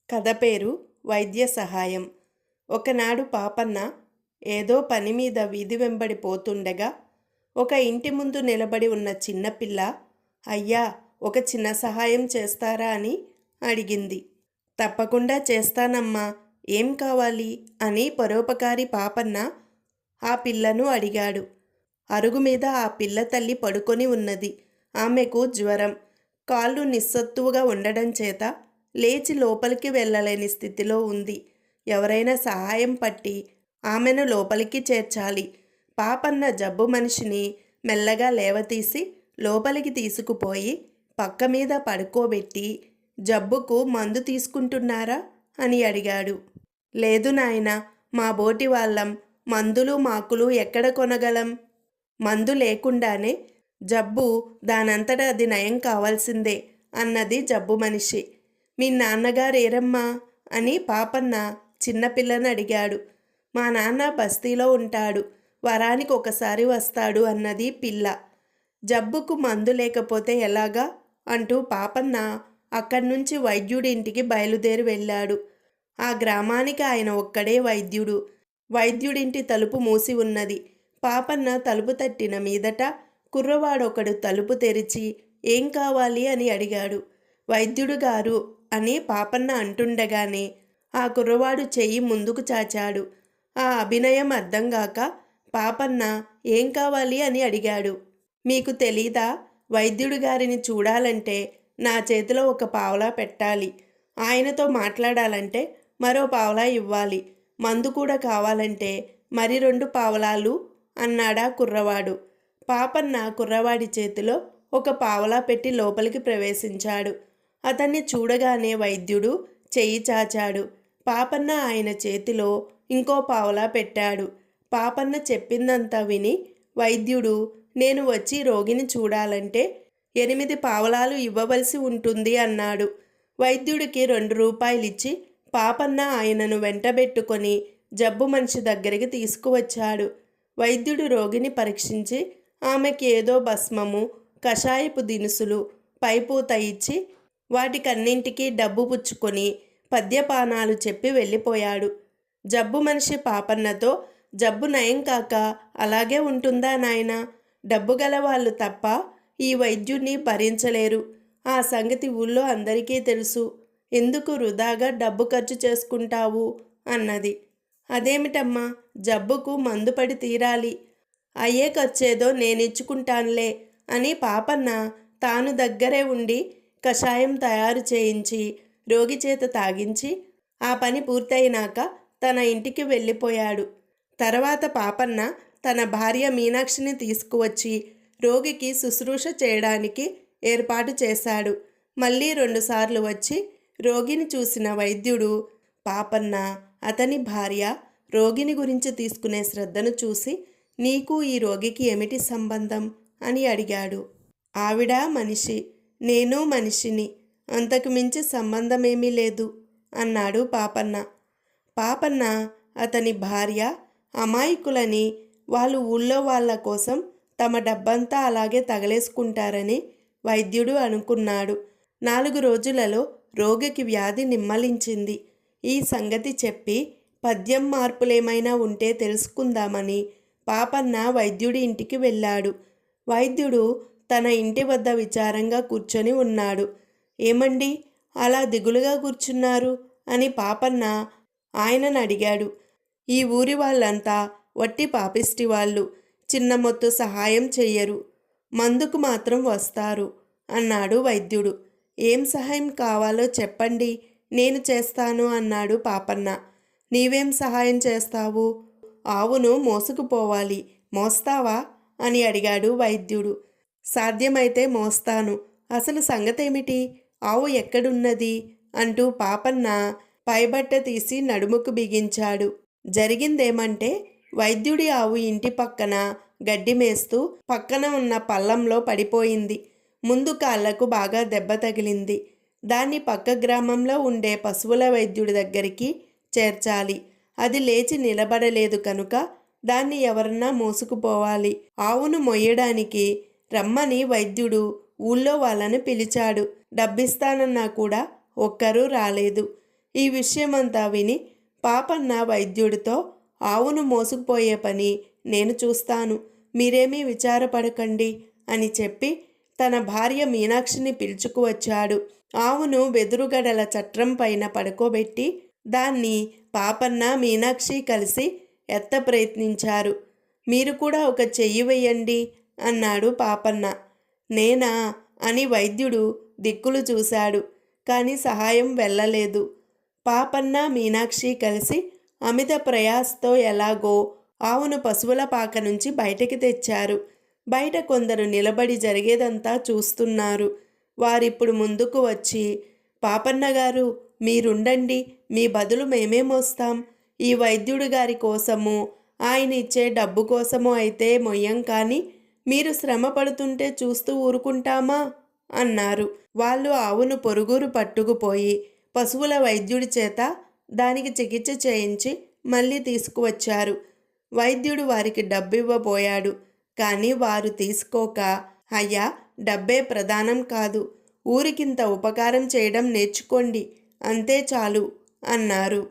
కథ పేరు వైద్య సహాయం. ఒకనాడు పాపన్న ఏదో పని మీద వీధి వెంబడి పోతుండగా ఒక ఇంటి ముందు నిలబడి ఉన్న చిన్నపిల్ల, అయ్యా, ఒక చిన్న సహాయం చేస్తారా అని అడిగింది. తప్పకుండా చేస్తానమ్మా, ఏం కావాలి అని పరోపకారి పాపన్న ఆ పిల్లను అడిగాడు. అరుగు మీద ఆ పిల్ల తల్లి పడుకొని ఉన్నది. ఆమెకు జ్వరం, కాళ్ళు నిస్సత్తువుగా ఉండడం చేత లేచి లోపలికి వెళ్ళలేని స్థితిలో ఉంది. ఎవరైనా సహాయం పట్టి ఆమెను లోపలికి చేర్చాలి. పాపన్న జబ్బు మనిషిని మెల్లగా లేవతీసి లోపలికి తీసుకుపోయి పక్క మీద పడుకోబెట్టి, జబ్బుకు మందు తీసుకుంటున్నారా అని అడిగాడు. లేదు నాయనా, మా బోటి వాళ్ళం, మందులు మాకులు ఎక్కడ కొనగలం? మందు లేకుండానే జబ్బు దానంతట అది నయం కావాల్సిందే అన్నది జబ్బు మనిషి. మీ నాన్నగారేరమ్మా అని పాపన్న చిన్నపిల్లని అడిగాడు. మా నాన్న బస్తీలో ఉంటాడు, వారానికి ఒకసారి వస్తాడు అన్నది పిల్ల. జబ్బుకు మందు లేకపోతే ఎలాగా అంటూ పాపన్న అక్కడి నుంచి వైద్యుడి ఇంటికి బయలుదేరి వెళ్ళాడు. ఆ గ్రామానికి ఆయన ఒక్కడే వైద్యుడు. వైద్యుడింటి తలుపు మూసి ఉన్నది. పాపన్న తలుపు తట్టిన మీదట కుర్రవాడొకడు తలుపు తెరిచి ఏం కావాలి అని అడిగాడు. వైద్యుడు గారు అని పాపన్న అంటుండగానే ఆ కుర్రవాడు చెయ్యి ముందుకు చాచాడు. ఆ అభినయం అర్థంగాక పాపన్న ఏం కావాలి అని అడిగాడు. మీకు తెలీదా? వైద్యుడు గారిని చూడాలంటే నా చేతిలో ఒక పావలా పెట్టాలి, ఆయనతో మాట్లాడాలంటే మరో పావలా ఇవ్వాలి, మందు కూడా కావాలంటే మరి 2 పావలాలు అన్నాడా కుర్రవాడు. పాపన్న కుర్రవాడి చేతిలో ఒక పావలా పెట్టి లోపలికి ప్రవేశించాడు. అతన్ని చూడగానే వైద్యుడు చెయ్యి చాచాడు. పాపన్న ఆయన చేతిలో ఇంకో పావలా పెట్టాడు. పాపన్న చెప్పిందంతా విని వైద్యుడు, నేను వచ్చి రోగిని చూడాలంటే 8 పావలాలు ఇవ్వవలసి ఉంటుంది అన్నాడు. వైద్యుడికి 2 రూపాయలిచ్చి పాపన్న ఆయనను వెంటబెట్టుకొని జబ్బు మనిషి దగ్గరికి తీసుకువచ్చాడు. వైద్యుడు రోగిని పరీక్షించి ఆమెకి ఏదో భస్మము, కషాయపు దినుసులు, పైపూత ఇచ్చి వాటికన్నింటికీ డబ్బు పుచ్చుకొని పద్యపానాలు చెప్పి వెళ్ళిపోయాడు. జబ్బు మనిషి పాపన్నతో, జబ్బు నయం కాక అలాగే ఉంటుందా నాయనా? డబ్బు గల వాళ్ళు తప్ప ఈ వైద్యుణ్ణి భరించలేరు. ఆ సంగతి ఊళ్ళో అందరికీ తెలుసు. ఎందుకు వృధాగా డబ్బు ఖర్చు చేసుకుంటావు అన్నది. అదేమిటమ్మా, జబ్బుకు మందు పడి తీరాలి, అయ్యే ఖర్చేదో నేనిచ్చుకుంటానులే అని పాపన్న తాను దగ్గరే ఉండి కషాయం తయారు చేయించి రోగి చేత తాగించి ఆ పని పూర్తయినాక తన ఇంటికి వెళ్ళిపోయాడు. తర్వాత పాపన్న తన భార్య మీనాక్షిని తీసుకువచ్చి రోగికి శుశ్రూష చేయడానికి ఏర్పాటు చేశాడు. మళ్ళీ 2 సార్లు వచ్చి రోగిని చూసిన వైద్యుడు పాపన్న, అతని భార్య రోగిని గురించి తీసుకునే శ్రద్ధను చూసి, నీకు ఈ రోగికి ఏమిటి సంబంధం అని అడిగాడు. ఆవిడ మనిషి, నేను మనిషిని, అంతకు మించి సంబంధమేమీ లేదు అన్నాడు పాపన్న. పాపన్న, అతని భార్య అమాయకులని, వాళ్ళు ఊళ్ళో వాళ్ళ కోసం తమ డబ్బంతా అలాగే తగలేసుకుంటారని వైద్యుడు అనుకున్నాడు. 4 రోజులలో రోగికి వ్యాధి నిమ్మలించింది. ఈ సంగతి చెప్పి పద్యం మార్పులేమైనా ఉంటే తెలుసుకుందామని పాపన్న వైద్యుడి ఇంటికి వెళ్ళాడు. వైద్యుడు తన ఇంటి వద్ద విచారంగా కూర్చొని ఉన్నాడు. ఏమండి, అలా దిగులుగా కూర్చున్నారు అని పాపన్న ఆయనను అడిగాడు. ఈ ఊరి వాళ్ళంతా వట్టి పాపిష్టి వాళ్ళు, చిన్న మొత్తు సహాయం చెయ్యరు, మందుకు మాత్రం వస్తారు అన్నాడు వైద్యుడు. ఏం సహాయం కావాలో చెప్పండి, నేను చేస్తాను అన్నాడు పాపన్న. నీవేం సహాయం చేస్తావు? ఆవును మోసుకుపోవాలి, మోస్తావా అని అడిగాడు వైద్యుడు. సాధ్యమైతే మోస్తాను, అసలు సంగతేమిటి, ఆవు ఎక్కడున్నది అంటూ పాపన్న పైబట్ట తీసి నడుముకు బిగించాడు. జరిగిందేమంటే, వైద్యుడి ఆవు ఇంటి పక్కన గడ్డి మేస్తూ పక్కన ఉన్న పల్లంలో పడిపోయింది. ముందు కాళ్లకు బాగా దెబ్బ తగిలింది. దాన్ని పక్క గ్రామంలో ఉండే పశువుల వైద్యుడి దగ్గరికి చేర్చాలి. అది లేచి నిలబడలేదు కనుక దాన్ని ఎవరన్నా మోసుకుపోవాలి. ఆవును మొయ్యడానికి రమ్మని వైద్యుడు ఊళ్ళో వాళ్ళని పిలిచాడు. డబ్బిస్తానన్నా కూడా ఒక్కరూ రాలేదు. ఈ విషయమంతా విని పాపన్న వైద్యుడితో, ఆవును మోసుకుపోయే పని నేను చూస్తాను, మీరేమీ విచారపడకండి అని చెప్పి తన భార్య మీనాక్షిని పిలుచుకువచ్చాడు. ఆవును వెదురుగడల చట్రం పైన పడుకోబెట్టి దాన్ని పాపన్న మీనాక్షి కలిసి ఎత్త ప్రయత్నించారు. మీరు కూడా ఒక చెయ్యి వెయ్యండి అన్నాడు పాపన్న. నేనా అని వైద్యుడు దిక్కులు చూశాడు. కానీ సహాయం వెళ్ళలేదు. పాపన్న మీనాక్షి కలిసి అమిత ప్రయాసతో ఎలాగో ఆవును పశువుల పాక నుంచి బయటకి తెచ్చారు. బయట కొందరు నిలబడి జరిగేదంతా చూస్తున్నారు. వారిప్పుడు ముందుకు వచ్చి, పాపన్న గారు మీరుండండి, మీ బదులు మేమే మోస్తాం. ఈ వైద్యుడి గారి కోసము, ఆయన ఇచ్చే డబ్బు కోసము అయితే మొయ్యం, కానీ మీరు శ్రమ పడుతుంటే చూస్తూ ఊరుకుంటామా అన్నారు. వాళ్ళు ఆవును పొరుగురు పట్టుకుపోయి పశువుల వైద్యుడి చేత దానికి చికిత్స చేయించి మళ్ళీ తీసుకువచ్చారు. వైద్యుడు వారికి డబ్బు ఇవ్వబోయాడు. కానీ వారు తీసుకోక, అయ్యా, డబ్బే ప్రధానం కాదు, ఊరికింత ఉపకారం చేయడం నేర్చుకోండి, అంతే చాలు అన్నారు.